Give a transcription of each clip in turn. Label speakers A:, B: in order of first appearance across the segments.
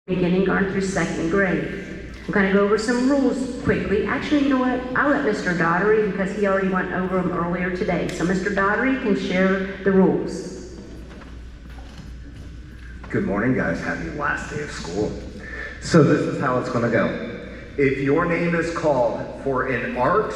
A: beginning on through second grade. I'm going to go over some rules quickly. Actually, you know what? I'll let Mr. Daugherty, because he already went over them earlier today. So Mr. Daugherty can share the rules.
B: Good morning, guys. Happy last day of school. So this is how it's going to go. If your name is called for an art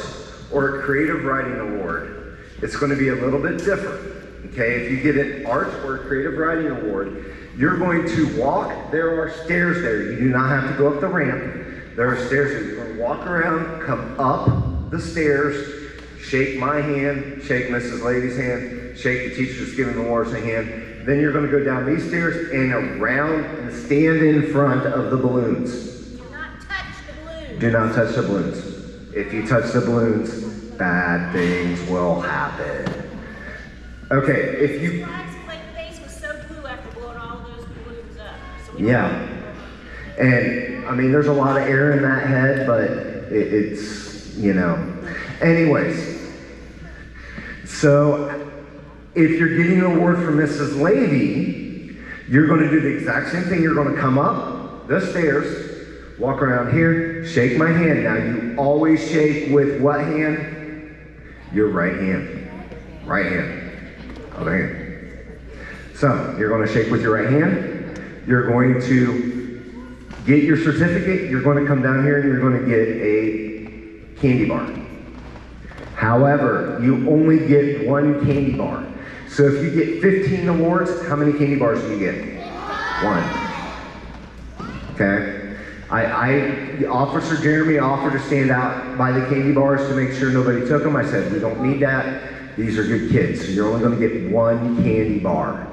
B: or a creative writing award, it's going to be a little bit different. Okay, if you get an art or a creative writing award, you're going to walk. There are stairs there. You do not have to go up the ramp. There are stairs there. You're going to walk around, come up the stairs, shake my hand, shake Mrs. Lady's hand, shake the teacher that's giving the awards a hand. Then you're going to go down these stairs and around and stand in front of the balloons.
C: Do not touch the balloons.
B: Do not touch the balloons. If you touch the balloons, bad things will happen. Okay, if you...
C: face was so blue after blowing all those balloons up. So
B: yeah. And, I mean, there's a lot of air in that head, but it's, you know. Anyways, so if you're getting an award from Mrs. Lady, you're going to do the exact same thing. You're going to come up the stairs, walk around here, shake my hand. Now, you always shake with what hand? Your right hand. Right hand. Okay. So, you're going to shake with your right hand. You're going to get your certificate. You're going to come down here and you're going to get a candy bar. However, you only get one candy bar. So if you get 15 awards, how many candy bars do you get? One. Okay? Officer Jeremy offered to stand out by the candy bars to make sure nobody took them. I said, we don't need that. These are good kids. So you're only going to get one candy bar.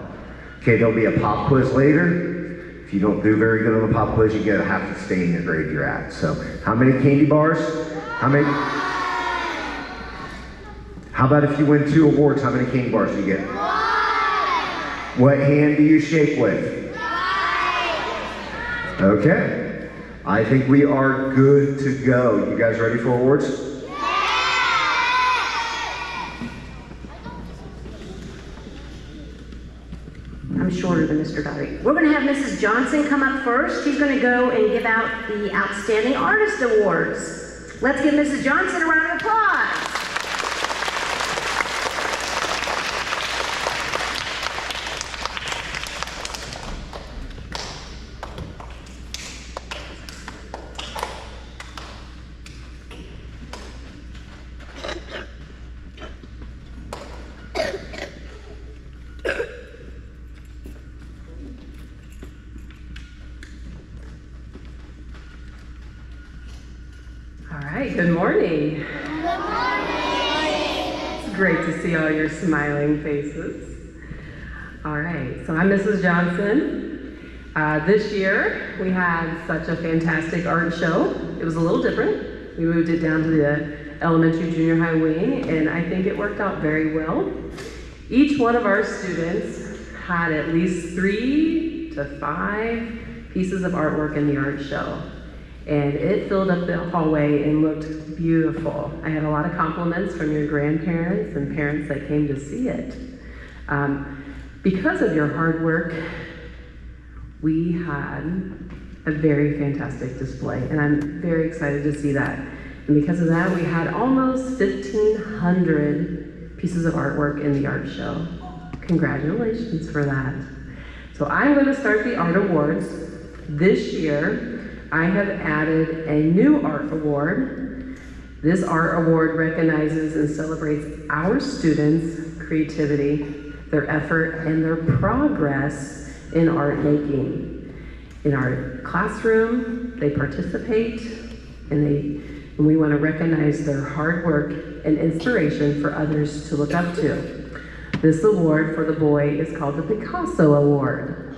B: Okay, there'll be a pop quiz later. If you don't do very good on the pop quiz, you have to stay in the grade you're at. So how many candy bars? How many? How about if you win 2 awards, how many candy bars do you get? 1. What hand do you shake with? 5. Okay. I think we are good to go. You guys ready for awards?
A: I'm shorter than Mr. Daugherty. We're going to have Mrs. Johnson come up first. She's going to go and give out the Outstanding Artist Awards. Let's give Mrs. Johnson a round of applause.
D: Good morning. Good morning. It's great to see all your smiling faces. All right, so I'm Mrs. Johnson. This year we had such a fantastic art show. It was a little different. We moved it down to the elementary junior high wing, and I think it worked out very well. Each one of our students had at least 3 to 5 pieces of artwork in the art show. And it filled up the hallway and looked beautiful. I had a lot of compliments from your grandparents and parents that came to see it. Because of your hard work, we had a very fantastic display, and I'm very excited to see that. And because of that, we had almost 1,500 pieces of artwork in the art show. Congratulations for that. So I'm going to start the art awards. This year, I have added a new art award. This art award recognizes and celebrates our students' creativity, their effort, and their progress in art making. In our classroom, they participate, and we want to recognize their hard work and inspiration for others to look up to. This award for the boy is called the Picasso Award.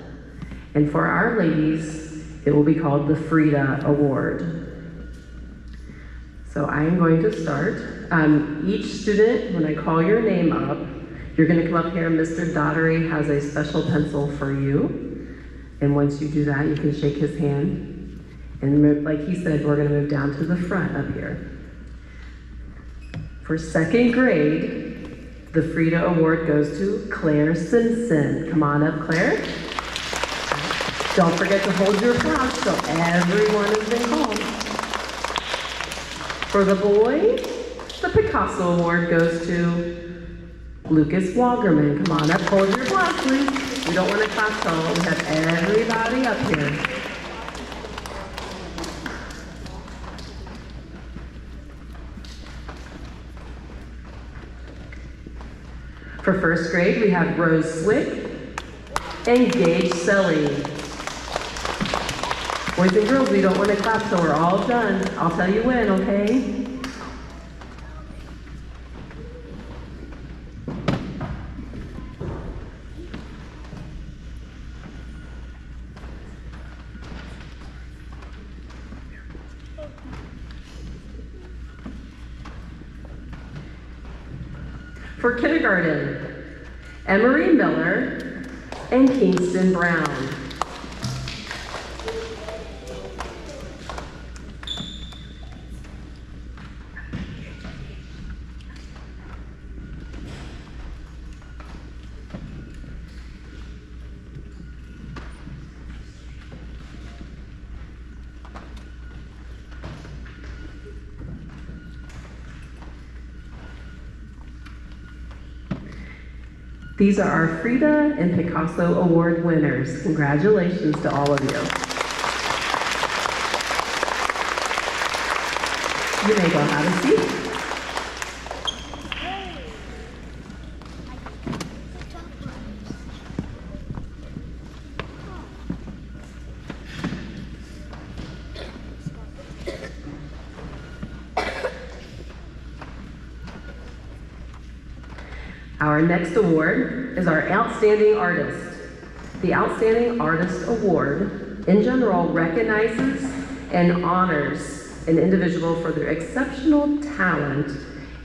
D: And for our ladies, it will be called the Frida Award. So I am going to start. Each student, when I call your name up, you're going to come up here. Mr. Daugherty has a special pencil for you. And once you do that, you can shake his hand. And like he said, we're going to move down to the front up here. For second grade, the Frida Award goes to Claire Simpson. Come on up, Claire. Don't forget to hold your applause till everyone has been called. For the boys, the Picasso Award goes to Lucas Wagerman. Come on up, hold your applause, please. We don't want to clap till we have everybody up here. For first grade, we have Rose Swick and Gage Selly. Boys and girls, we don't want to clap till we're all done. I'll tell you when, okay? For kindergarten, Emery Miller and Kingston Brown. These are our Frida and Picasso Award winners. Congratulations to all of you. You may go have a seat. Our next award is our Outstanding Artist. The Outstanding Artist Award, in general, recognizes and honors an individual for their exceptional talent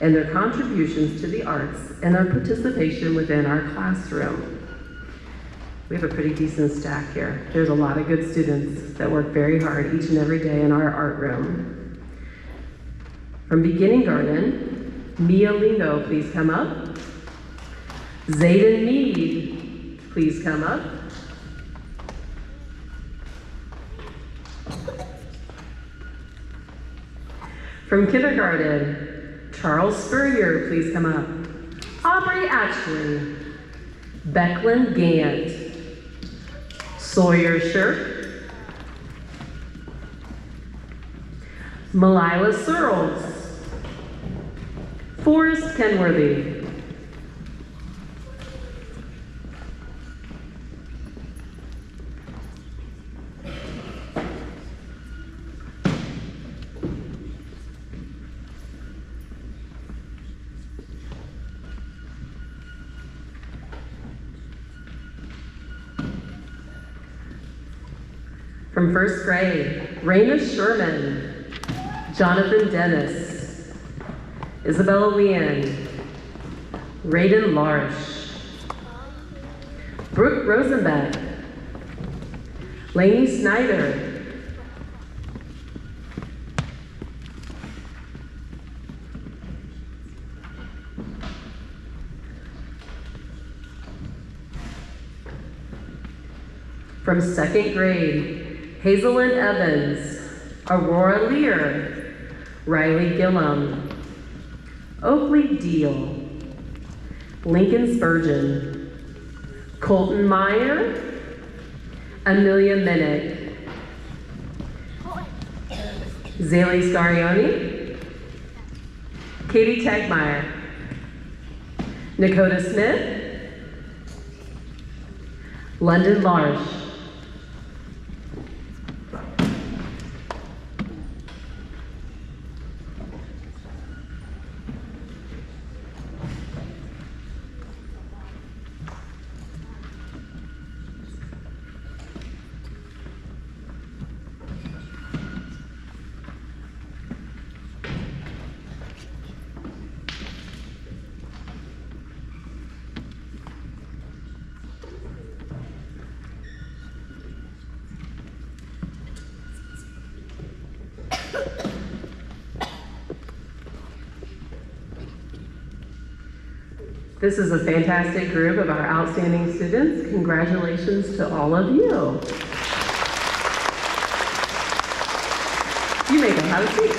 D: and their contributions to the arts and their participation within our classroom. We have a pretty decent stack here. There's a lot of good students that work very hard each and every day in our art room. From Beginning Garden, Mia Lingo, please come up. Zayden Mead, please come up. From kindergarten, Charles Spurrier, please come up. Aubrey Ashley, Becklin Gant, Sawyer Shirk, Malila Searles, Forrest Kenworthy, from first grade, Raina Sherman, Jonathan Dennis, Isabella Leanne, Raiden Larsh, Brooke Rosenbeck, Lainey Snyder, from second grade, Hazelyn Evans, Aurora Lear, Riley Gillum, Oakley Deal, Lincoln Spurgeon, Colton Meyer, Amelia Minnick, Zaylee Scarioni, Katie Tegmeyer, Nakota Smith, London Larsh, This is a fantastic group of our outstanding students. Congratulations to all of you. You may go have a seat.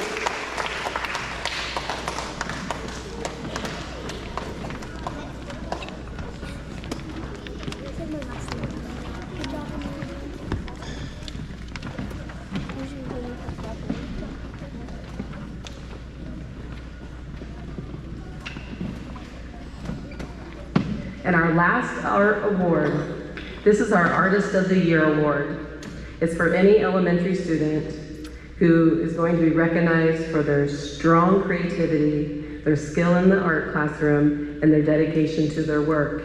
D: And our last art award, this is our Artist of the Year award. It's for any elementary student who is going to be recognized for their strong creativity, their skill in the art classroom, and their dedication to their work.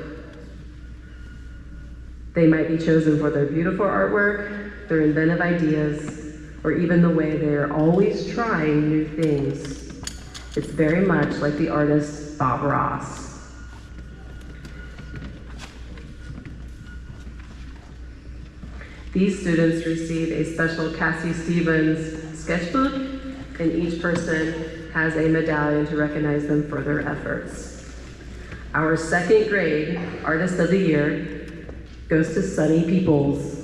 D: They might be chosen for their beautiful artwork, their inventive ideas, or even the way they are always trying new things. It's very much like the artist Bob Ross. These students receive a special Cassie Stevens sketchbook, and each person has a medallion to recognize them for their efforts. Our second grade Artist of the Year goes to Sunny Peoples.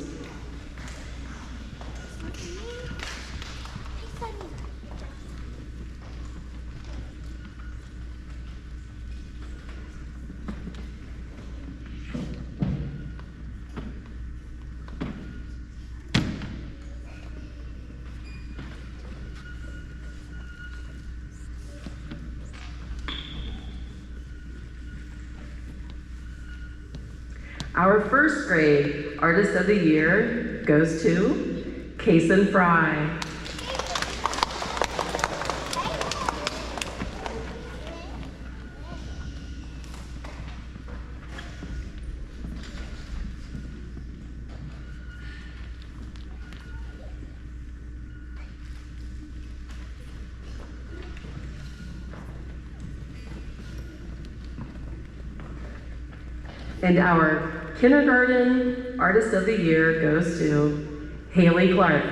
D: Our first grade Artist of the Year goes to Kason Fry. And our kindergarten Artist of the Year goes to Haley Clark.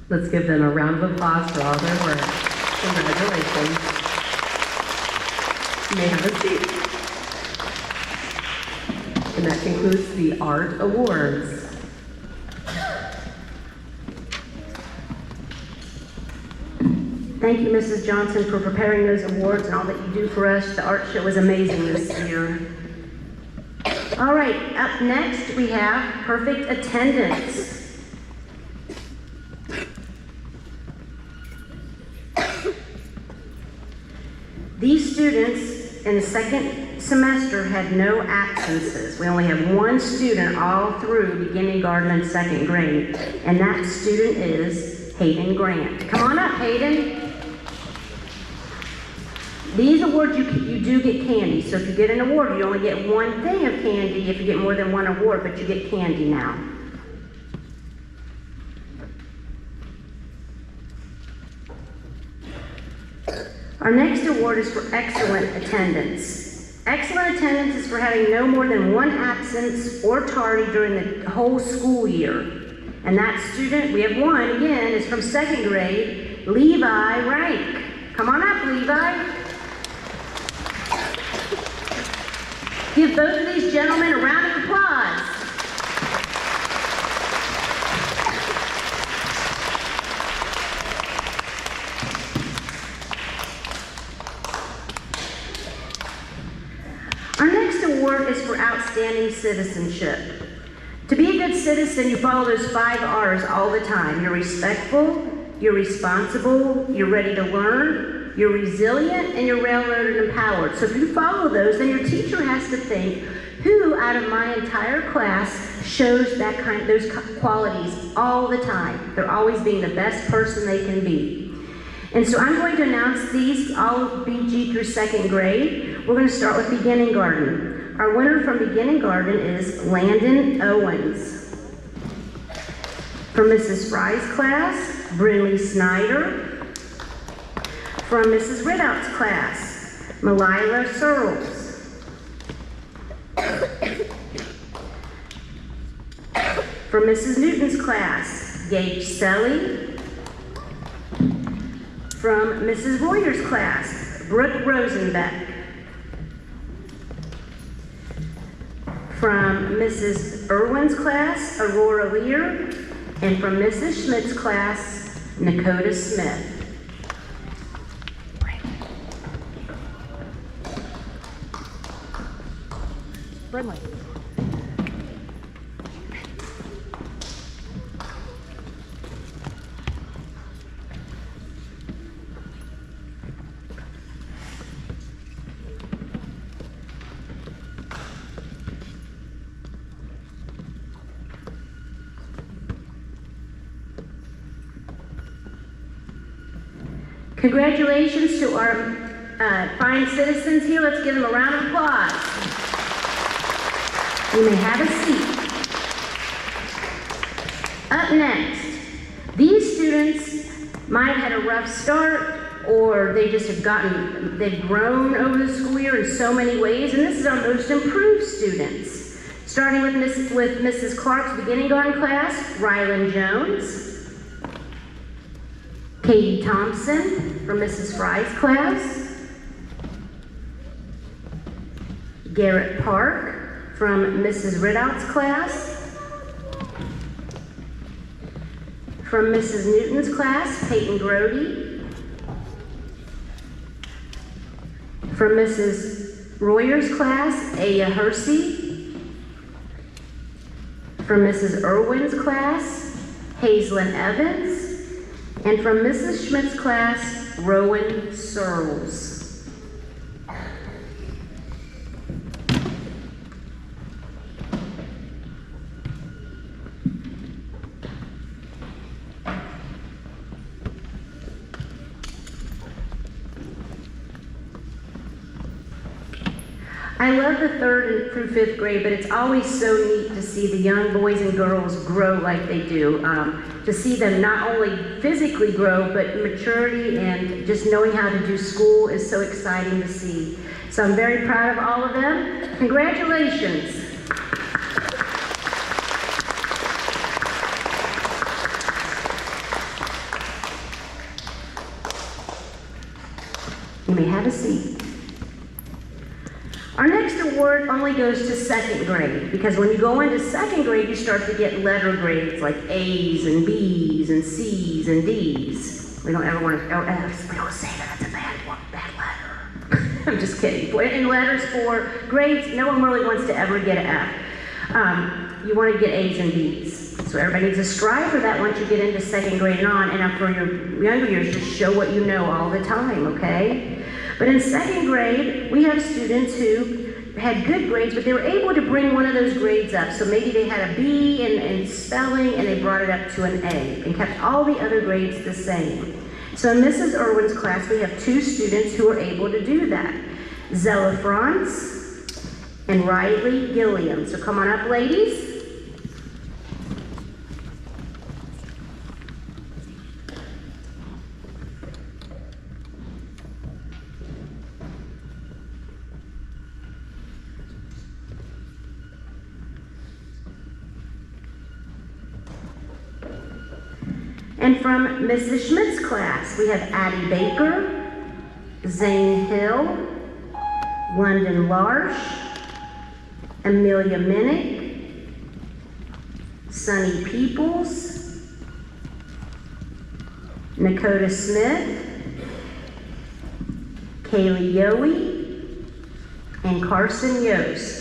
D: Let's give them a round of applause for all their work. Congratulations. You may have a seat. And that concludes the Art Awards.
A: Thank you, Mrs. Johnson, for preparing those awards and all that you do for us. The art show was amazing this year. All right, up next we have perfect attendance. These students in the second semester had no absences. We only have one student all through beginning garden and second grade, and that student is Hayden Grant. Come on up, Hayden. These awards, you do get candy, so if you get an award, you only get one thing of candy if you get more than one award, but you get candy now. Our next award is for excellent attendance. Excellent attendance is for having no more than one absence or tardy during the whole school year. And that student, we have one again, is from second grade, Levi Reich. Come on up, Levi. Give both of these gentlemen a round of applause. Our next award is for outstanding citizenship. To be a good citizen, you follow those 5 R's all the time. You're respectful, you're responsible, you're ready to learn, you're resilient, and you're railroaded and empowered. So if you follow those, then your teacher has to think, who out of my entire class shows those qualities all the time? They're always being the best person they can be. And so I'm going to announce these, all of BG through second grade. We're going to start with beginning garden. Our winner from beginning garden is Landon Owens. From Mrs. Fry's class, Brinley Snyder. From Mrs. Ridout's class, Malila Searles. From Mrs. Newton's class, Gage Selly. From Mrs. Reuter's class, Brooke Rosenbeck. From Mrs. Irwin's class, Aurora Lear. And from Mrs. Schmidt's class, Nakota Smith.
E: Brinley.
A: Congratulations to our fine citizens here. Let's give them a round of applause. You may have a seat. Up next, these students might have had a rough start, or they just have they've grown over the school year in so many ways, and this is our most improved students. Starting with Mrs. Clark's beginning garden class, Rylan Jones. Katie Thompson from Mrs. Fry's class. Garrett Park from Mrs. Ridout's class. From Mrs. Newton's class, Peyton Grody. From Mrs. Royer's class, Aya Hersey. From Mrs. Irwin's class, Hazelyn Evans. And from Mrs. Schmidt's class, Rowan Searles. I love the 3rd through 5th grade, but it's always so neat to see the young boys and girls grow like they do. To see them not only physically grow, but maturity and just knowing how to do school is so exciting to see. So I'm very proud of all of them. Congratulations. You may have a seat. Our next award only goes to 2nd grade, because when you go into 2nd grade, you start to get letter grades like A's and B's and C's and D's. We don't ever want to, or F's. We don't say that, that's a bad letter. I'm just kidding. In letters for grades, no one really wants to ever get an F. You want to get A's and B's. So everybody needs to strive for that once you get into 2nd grade and on. And for your younger years, just show what you know all the time, okay? But in 2nd grade, we have students who had good grades, but they were able to bring one of those grades up. So maybe they had a B in spelling, and they brought it up to an A, and kept all the other grades the same. So in Mrs. Irwin's class, we have 2 students who are able to do that. Zella Franz and Riley Gilliam. So come on up, ladies. And from Mrs. Schmidt's class, we have Addie Baker, Zane Hill, London Larsh, Amelia Minnick, Sunny Peoples, Nakota Smith, Kaylee Yowie, and Carson Yost.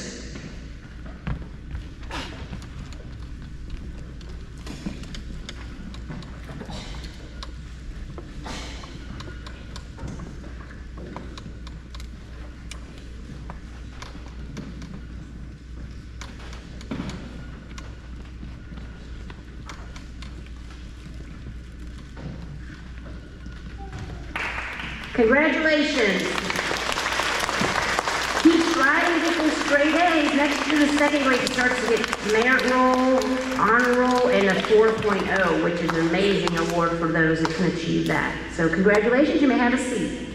A: Congratulations. Keep striving to get those straight A's. Next year, the 2nd grade starts to get merit roll, honor roll, and and a 4.0, which is an amazing award for those that can achieve that. So congratulations, you may have a seat.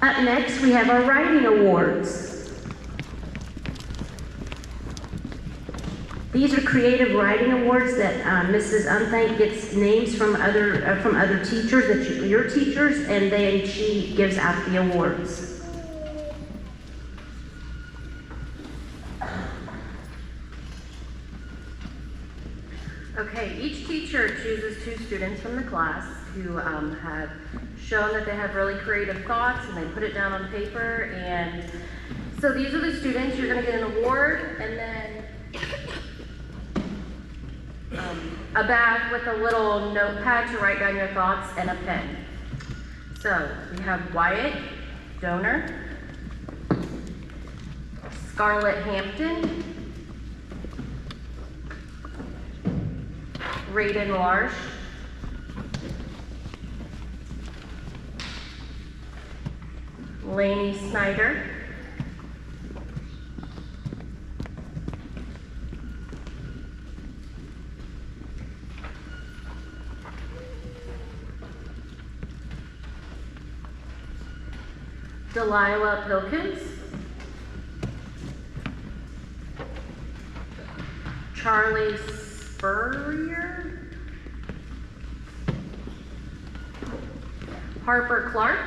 A: Up next, we have our writing awards. These are creative writing awards that Mrs. Unthank gets names from other teachers, your teachers, and then she gives out the awards.
E: Okay, each teacher chooses 2 students from the class who have shown that they have really creative thoughts, and they put it down on paper. And so these are the students. You're going to get an award, and then a bag with a little notepad to write down your thoughts, and a pen. So we have Wyatt Donor, Scarlett Hampton, Raiden Larsh, Lainey Snyder, Delilah Pilkins, Charlie Spurrier, Harper Clark,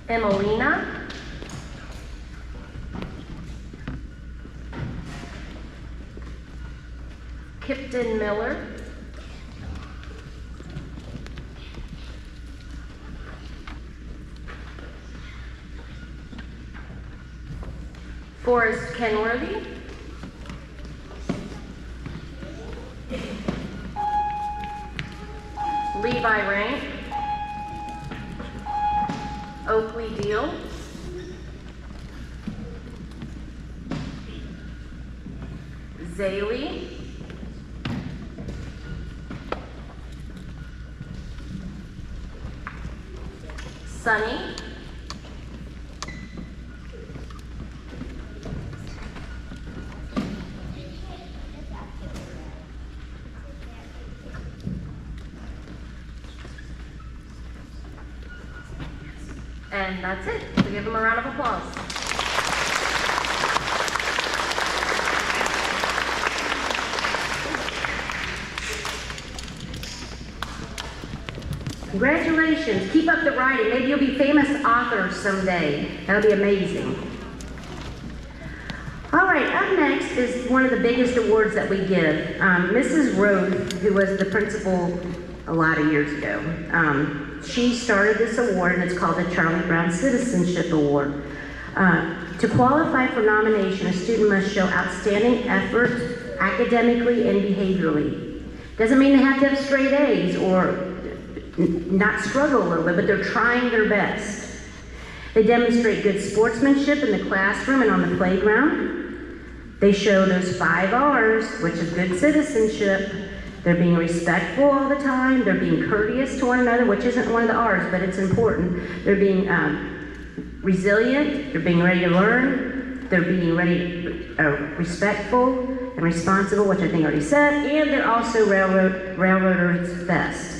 E: Emelina, Kipton Miller, Forrest Kenworthy, Levi Rank, Oakley Deal, Zaylee, Sunny, and that's it. So give them a round of applause.
A: Congratulations, keep up the writing. Maybe you'll be famous authors someday. That'll be amazing. All right, up next is one of the biggest awards that we give. Mrs. Roth, who was the principal a lot of years ago, she started this award, and it's called the Charlie Brown Citizenship Award. To qualify for nomination, a student must show outstanding effort academically and behaviorally. Doesn't mean they have to have straight A's or not struggle a little bit, but they're trying their best. They demonstrate good sportsmanship in the classroom and on the playground. They show those 5 R's, which is good citizenship. They're being respectful all the time. They're being courteous to one another, which isn't one of the R's, but it's important. They're being resilient. They're being ready to learn. They're being respectful and responsible, which I think I already said. And they're also railroaders best.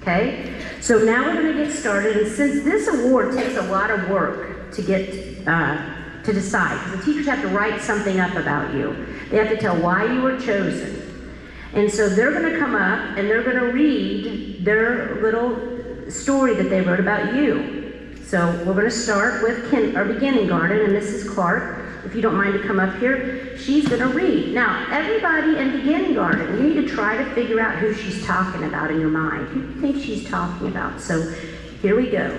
A: Okay? So now we're going to get started. And since this award takes a lot of work to get to decide, because the teachers have to write something up about you. They have to tell why you were chosen. And so they're going to come up and they're going to read their little story that they wrote about you. So we're going to start with our beginning garden, and Mrs. Clark, if you don't mind to come up here, she's going to read. Now, everybody in beginning garden, you need to try to figure out who she's talking about in your mind. Who do you think she's talking about? So here we go.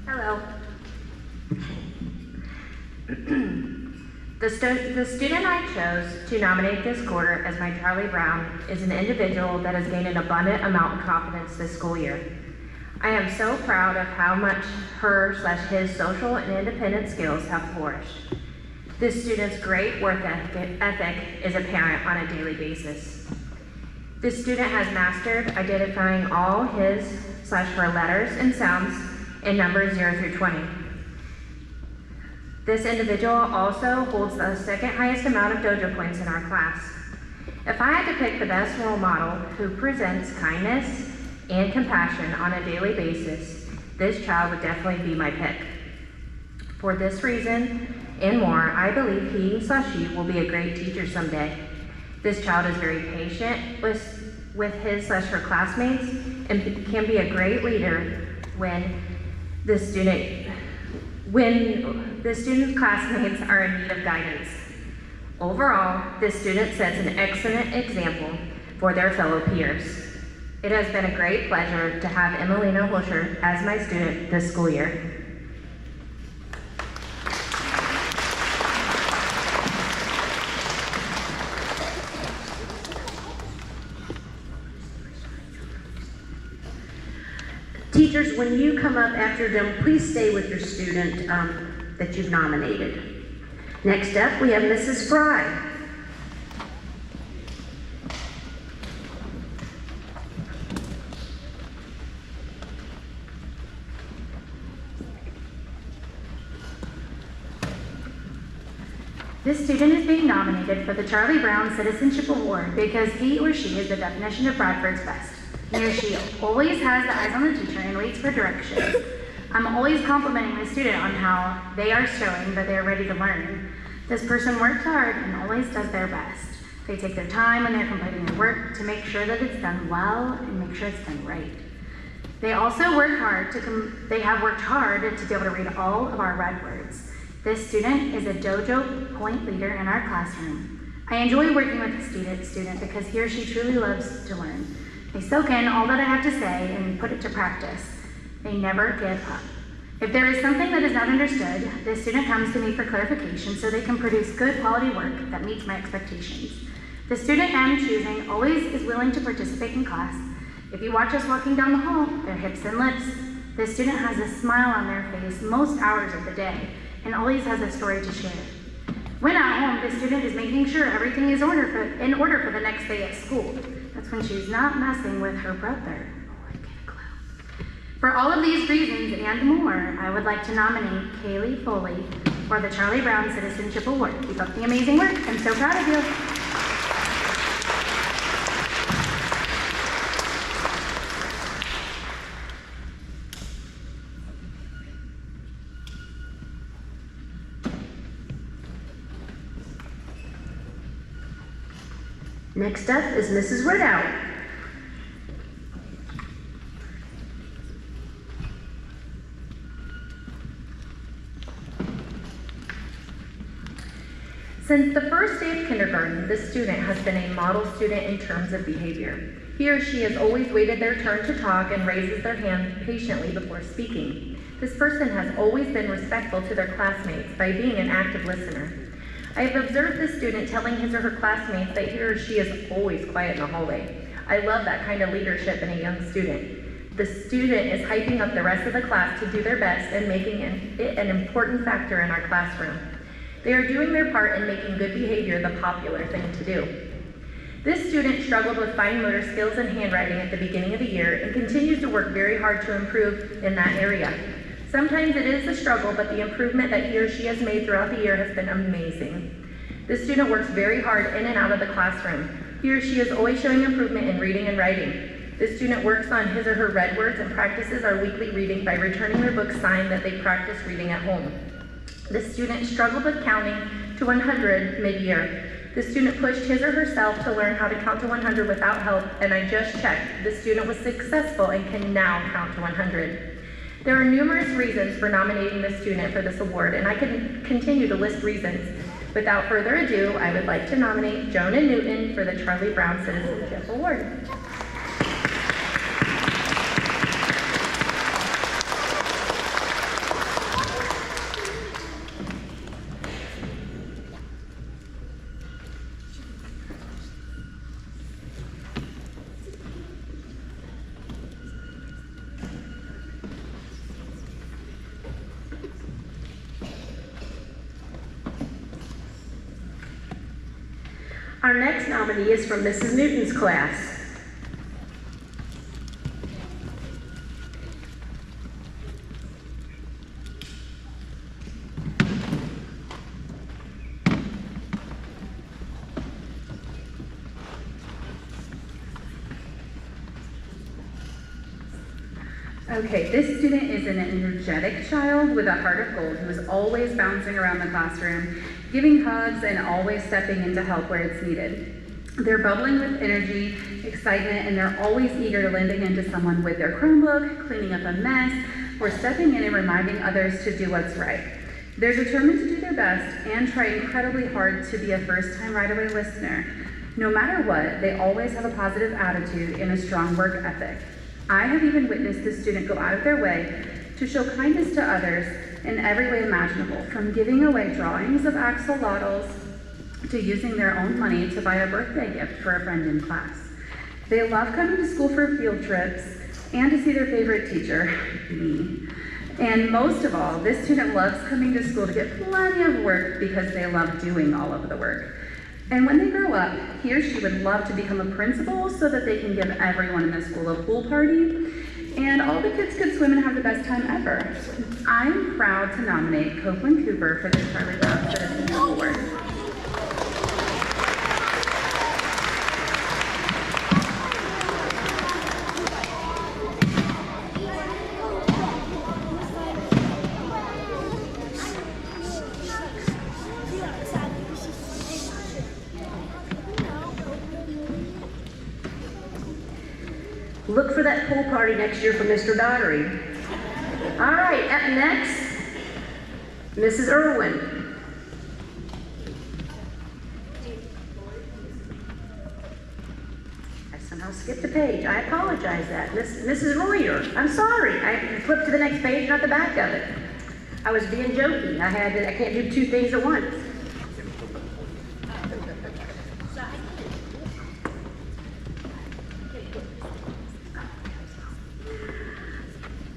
E: Hello. The student I chose to nominate this quarter as my Charlie Brown is an individual that has gained an abundant amount of confidence this school year. I am so proud of how much her/his social and independent skills have flourished. This student's great work ethic is apparent on a daily basis. This student has mastered identifying all his/her letters and sounds in numbers 0 through 20. This individual also holds the second highest amount of dojo points in our class. If I had to pick the best role model who presents kindness and compassion on a daily basis, this child would definitely be my pick. For this reason and more, I believe he/she will be a great teacher someday. This child is very patient with his/her classmates and can be a great leader when the student's classmates are in need of guidance. Overall, this student sets an excellent example for their fellow peers. It has been a great pleasure to have Emelina Hosher as my student this school year.
A: Teachers, when you come up after them, please stay with your student that you've nominated. Next up, we have Mrs. Fry.
F: This student is being nominated for the Charlie Brown Citizenship Award because he or she is the definition of Bradford's best. He or she always has the eyes on the teacher and waits for directions. I'm always complimenting the student on how they are showing that they are ready to learn. This person works hard and always does their best. They take their time when they're completing their work to make sure that it's done well and make sure it's done right. They also work hard they have worked hard to be able to read all of our red words. This student is a dojo point leader in our classroom. I enjoy working with the student because he or she truly loves to learn. They soak in all that I have to say and put it to practice. They never give up. If there is something that is not understood, the student comes to me for clarification so they can produce good quality work that meets my expectations. The student I'm choosing always is willing to participate in class. If you watch us walking down the hall, their hips and lips. The student has a smile on their face most hours of the day and always has a story to share. When at home, the student is making sure everything is in order for the next day at school. That's when she's not messing with her brother. Oh, I get a clue. For all of these reasons and more, I would like to nominate Kaylee Foley for the Charlie Brown Citizenship Award. Keep up the amazing work. I'm so proud of you.
A: Next up is Mrs. Ridout.
E: Since the first day of kindergarten, this student has been a model student in terms of behavior. He or she has always waited their turn to talk and raises their hand patiently before speaking. This person has always been respectful to their classmates by being an active listener. I have observed this student telling his or her classmates that he or she is always quiet in the hallway. I love that kind of leadership in a young student. The student is hyping up the rest of the class to do their best and making it an important factor in our classroom. They are doing their part in making good behavior the popular thing to do. This student struggled with fine motor skills and handwriting at the beginning of the year and continues to work very hard to improve in that area. Sometimes it is a struggle, but the improvement that he or she has made throughout the year has been amazing. This student works very hard in and out of the classroom. He or she is always showing improvement in reading and writing. This student works on his or her red words and practices our weekly reading by returning their book signed that they practice reading at home. This student struggled with counting to 100 mid-year. The student pushed his or herself to learn how to count to 100 without help, and I just checked. The student was successful and can now count to 100. There are numerous reasons for nominating this student for this award, and I can continue to list reasons. Without further ado, I would like to nominate Jonah Newton for the Charlie Brown Citizenship Award.
A: Our next nominee is from Mrs. Newton's class.
G: Okay, this student is an energetic child with a heart of gold who is always bouncing around the classroom, giving hugs and always stepping in to help where it's needed. They're bubbling with energy, excitement, and they're always eager to lend a hand to someone with their Chromebook, cleaning up a mess, or stepping in and reminding others to do what's right. They're determined to do their best and try incredibly hard to be a first-time right-away listener. No matter what, they always have a positive attitude and a strong work ethic. I have even witnessed this student go out of their way to show kindness to others in every way imaginable, from giving away drawings of axolotls to using their own money to buy a birthday gift for a friend in class. They love coming to school for field trips and to see their favorite teacher, me. And most of all, this student loves coming to school to get plenty of work because they love doing all of the work. And when they grow up, he or she would love to become a principal so that they can give everyone in the school a pool party and all the kids could swim and have the best time ever. I'm proud to nominate Copeland Cooper for the Charlie Brown Citizenship Award.
A: Look for that pool party next year for Mr. Daughtery. All right, up next, Mrs. Irwin. I somehow skipped a page. I apologize that. Mrs. Royer, I'm sorry. I flipped to the next page, not the back of it. I was being jokey. I can't do two things at once.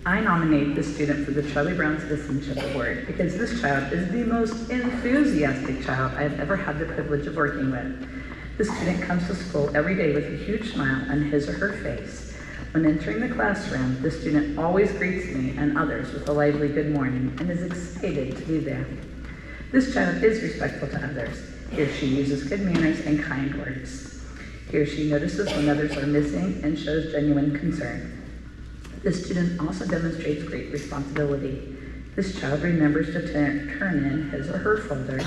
H: I nominate this student for the Charlie Brown Citizenship Award because this child is the most enthusiastic child I have ever had the privilege of working with. This student comes to school every day with a huge smile on his or her face. When entering the classroom, the student always greets me and others with a lively good morning and is excited to be there. This child is respectful to others. He or she uses good manners and kind words. He or she notices when others are missing and shows genuine concern. This student also demonstrates great responsibility. This child remembers to turn in his or her folder,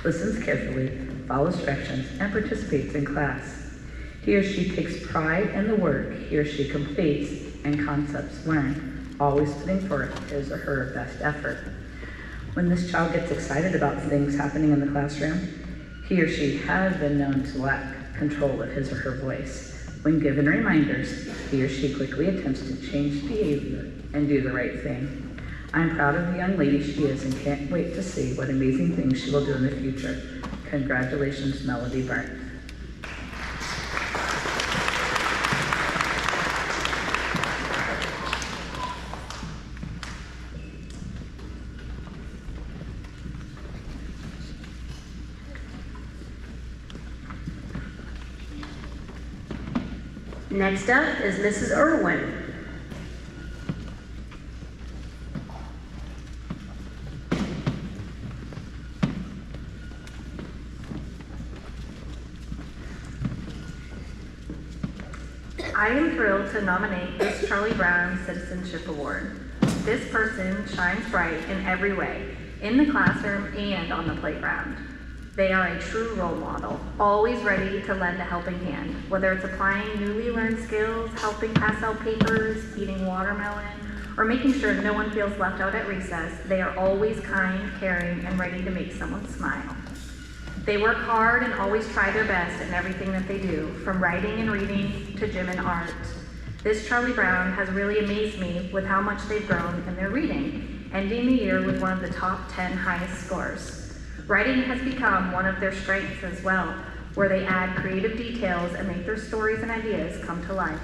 H: listens carefully, follows directions, and participates in class. He or she takes pride in the work he or she completes and concepts learned, always putting forth his or her best effort. When this child gets excited about things happening in the classroom, he or she has been known to lack control of his or her voice. When given reminders, he or she quickly attempts to change behavior and do the right thing. I'm proud of the young lady she is and can't wait to see what amazing things she will do in the future. Congratulations, Melody Burns.
A: Next up is Mrs. Irwin.
E: I am thrilled to nominate this Charlie Brown Citizenship Award. This person shines bright in every way, in the classroom and on the playground. They are a true role model, always ready to lend a helping hand, whether it's applying newly learned skills, helping pass out papers, eating watermelon, or making sure no one feels left out at recess. They are always kind, caring, and ready to make someone smile. They work hard and always try their best in everything that they do, from writing and reading to gym and art. This Charlie Brown has really amazed me with how much they've grown in their reading, ending the year with one of the top 10 highest scores. Writing has become one of their strengths as well, where they add creative details and make their stories and ideas come to life.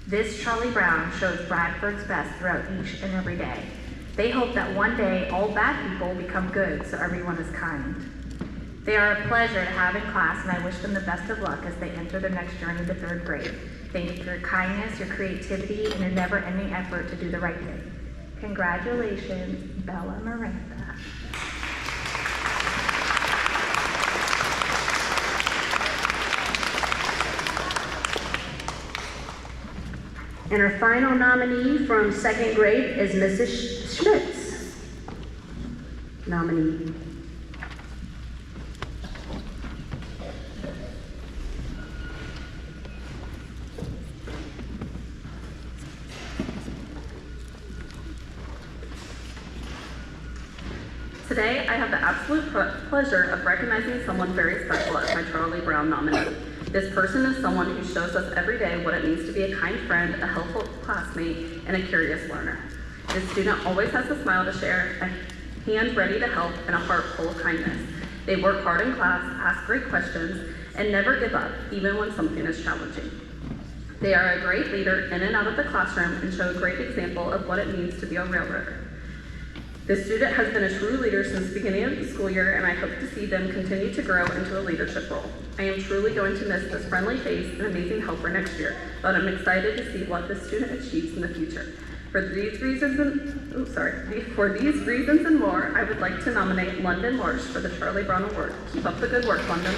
E: This Charlie Brown shows Bradford's best throughout each and every day. They hope that one day all bad people become good so everyone is kind. They are a pleasure to have in class, and I wish them the best of luck as they enter their next journey to 3rd grade. Thank you for your kindness, your creativity, and your never-ending effort to do the right thing. Congratulations, Bella Miranda.
A: And our final nominee from second grade is Mrs. Schmitz. Nominee.
I: Today, I have the absolute pleasure of recognizing someone very special as my Charlie Brown nominee. This person is someone who shows us every day what it means to be a kind friend, a helpful classmate, and a curious learner. This student always has a smile to share, a hand ready to help, and a heart full of kindness. They work hard in class, ask great questions, and never give up, even when something is challenging. They are a great leader in and out of the classroom and show a great example of what it means to be a railroader. This student has been a true leader since the beginning of the school year, and I hope to see them continue to grow into a leadership role. I am truly going to miss this friendly face and amazing helper next year, but I'm excited to see what this student achieves in the future. For these reasons and more, I would like to nominate London Marsh for the Charlie Brown Award. Keep up the good work, London.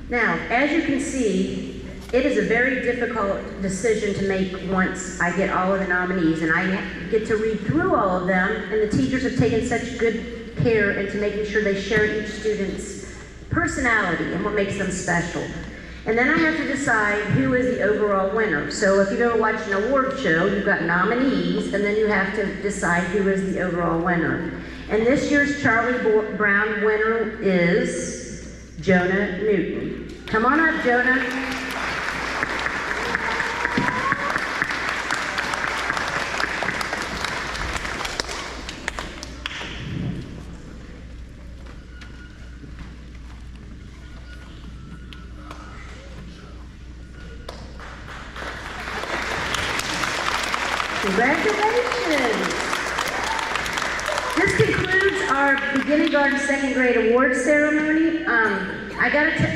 A: Now, as you can see, it is a very difficult decision to make once I get all of the nominees, and I get to read through all of them, and the teachers have taken such good care into making sure they share each student's personality and what makes them special. And then I have to decide who is the overall winner. So if you've ever watched an award show, you've got nominees, and then you have to decide who is the overall winner. And this year's Charlie Brown winner is Jonah Newton. Come on up, Jonah. Congratulations. This concludes our beginning garden second grade award ceremony.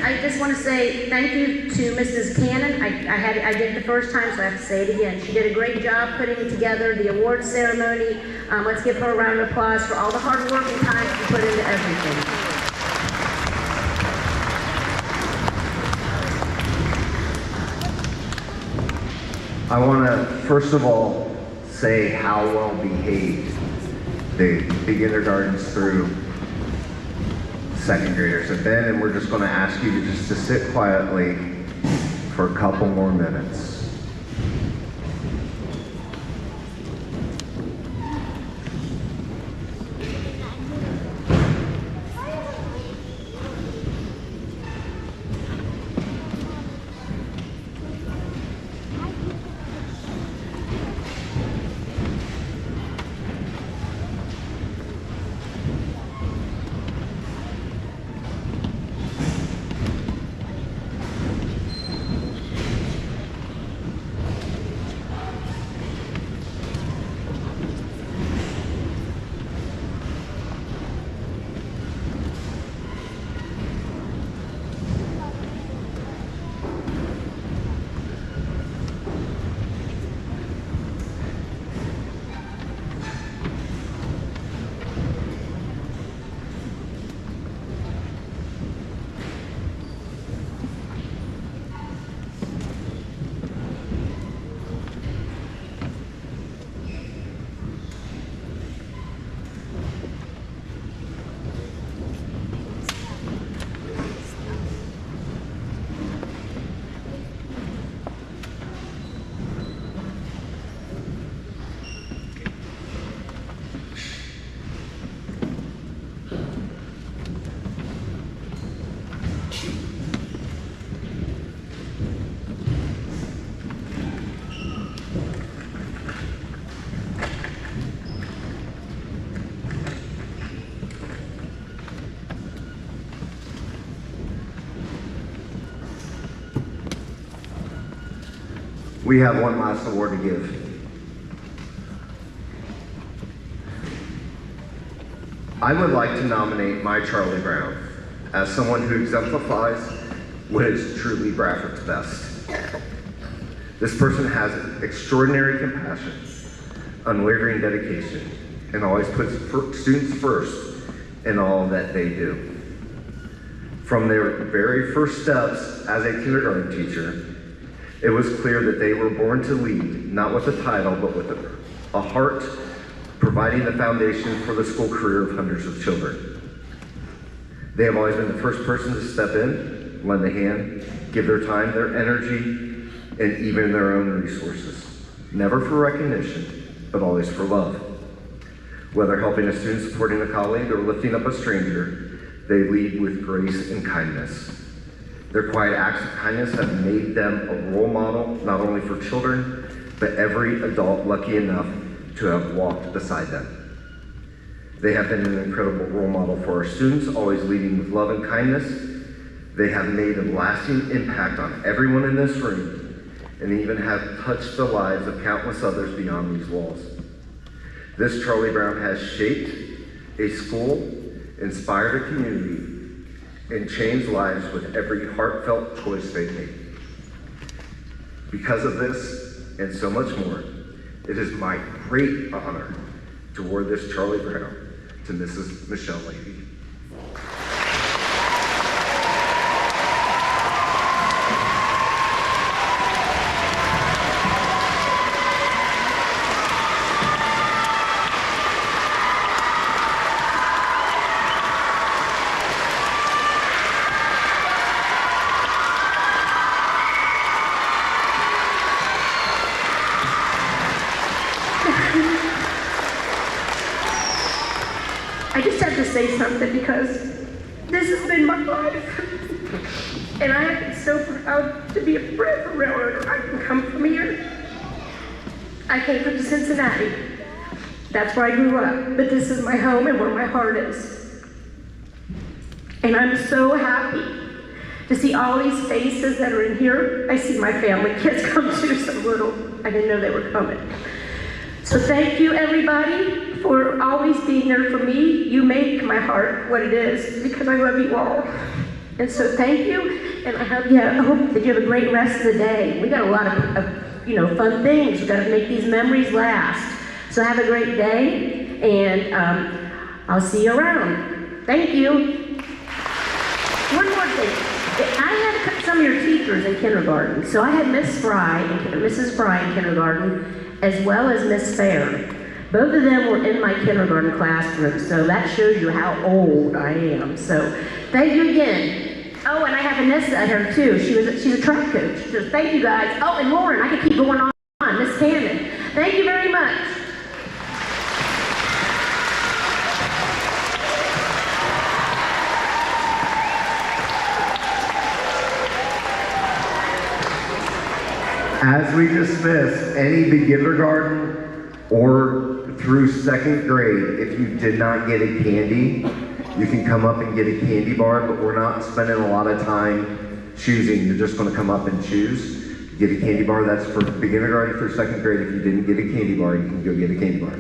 A: I just want to say thank you to Mrs. Cannon. I did it the first time, so I have to say it again. She did a great job putting together the award ceremony. Let's give her a round of applause for all the hard work and time she put into everything.
B: I want to, first of all, say how well behaved the beginner gardens through second graders have been, and we're just going to ask you to sit quietly for a couple more minutes. We have one last award to give. I would like to nominate my Charlie Brown as someone who exemplifies what is truly Bradford's best. This person has extraordinary compassion, unwavering dedication, and always puts students first in all that they do. From their very first steps as a kindergarten teacher, it was clear that they were born to lead, not with a title, but with a heart, providing the foundation for the school career of hundreds of children. They have always been the first person to step in, lend a hand, give their time, their energy, and even their own resources. Never for recognition, but always for love. Whether helping a student, supporting a colleague, or lifting up a stranger, they lead with grace and kindness. Their quiet acts of kindness have made them a role model, not only for children, but every adult lucky enough to have walked beside them. They have been an incredible role model for our students, always leading with love and kindness. They have made a lasting impact on everyone in this room, and even have touched the lives of countless others beyond these walls. This Charlie Brown has shaped a school, inspired a community, and changed lives with every heartfelt choice they made. Because of this, and so much more, it is my great honor to award this Charlie Brown to Mrs. Michelle Levy.
A: I just have to say something because this has been my life. And I am so proud to be a Bradford railroader. I can come from here. I came from Cincinnati. That's where I grew up. But this is my home and where my heart is. And I'm so happy to see all these faces that are in here. I see my family kids come too, some little. I didn't know they were coming. So thank you, everybody, for always being there for me. You make my heart what it is because I love you all. And so thank you, and I hope that you have a great rest of the day. We got a lot of fun things. We've got to make these memories last. So have a great day, and I'll see you around. Thank you. One more thing. I had some of your teachers in kindergarten. So I had Mrs. Fry in kindergarten, as well as Miss Fair. Both of them were in my kindergarten classroom, so that shows you how old I am. So thank you again. Oh, and I have Vanessa here too. She's a track coach. So thank you guys. Oh, and Lauren, I can keep going on. Miss Cannon. Thank you very much.
B: As we dismiss any kindergarten or through second grade, if you did not get a candy, you can come up and get a candy bar, but we're not spending a lot of time choosing. You're just going to come up and choose. Get a candy bar. That's for kindergarten through second grade. If you didn't get a candy bar, you can go get a candy bar.